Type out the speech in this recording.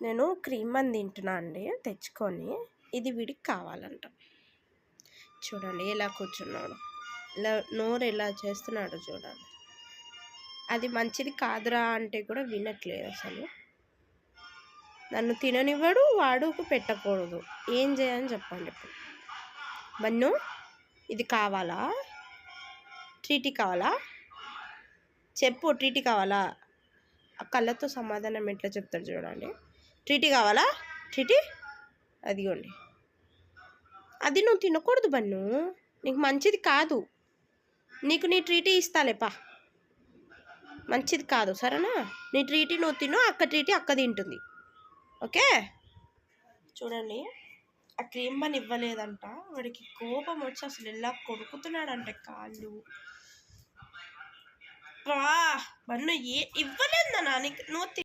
నేను cream bun తింటున్నా అండి తెచ్చుకొని. ఇది వీడికి కావాలంట. చూడండి ఎలా కూర్చున్నాడు, ఇలా నోరు ఎలా చేస్తున్నాడు చూడండి. అది మంచిది కాదురా అంటే కూడా వినట్లేదు అసలు. నన్ను తిననివ్వడు, వాడుకు పెట్టకూడదు. ఏం చేయని చెప్పండి ఇప్పుడు. బన్ను ఇది కావాలా? ట్రీటీ కావాలా? చెప్పు, ట్రీటీ కావాలా? ఆ కళ్ళతో సమాధానం ఎట్లా చెప్తాడు చూడండి. ట్రీటీ కావాలా? ట్రీటీ అదిగోండి. అది నువ్వు తినకూడదు బన్ను, నీకు మంచిది కాదు. నీకు నీ ట్రీటీ ఇస్తాలేపా, మంచిది కాదు సరేనా? నీ ట్రీటీ నువ్వు తిను, అక్క ట్రీటీ అక్క తింటుంది. ఓకే. చూడండి ఆ క్రీమ్ బన్ ఇవ్వలేదంట. వాడికి కోపం వచ్చి అసలు ఎలా కొడుకుతున్నాడంటే కాళ్ళు. బన్ను ఇవ్వలేదు నా నీకు, నువ్వు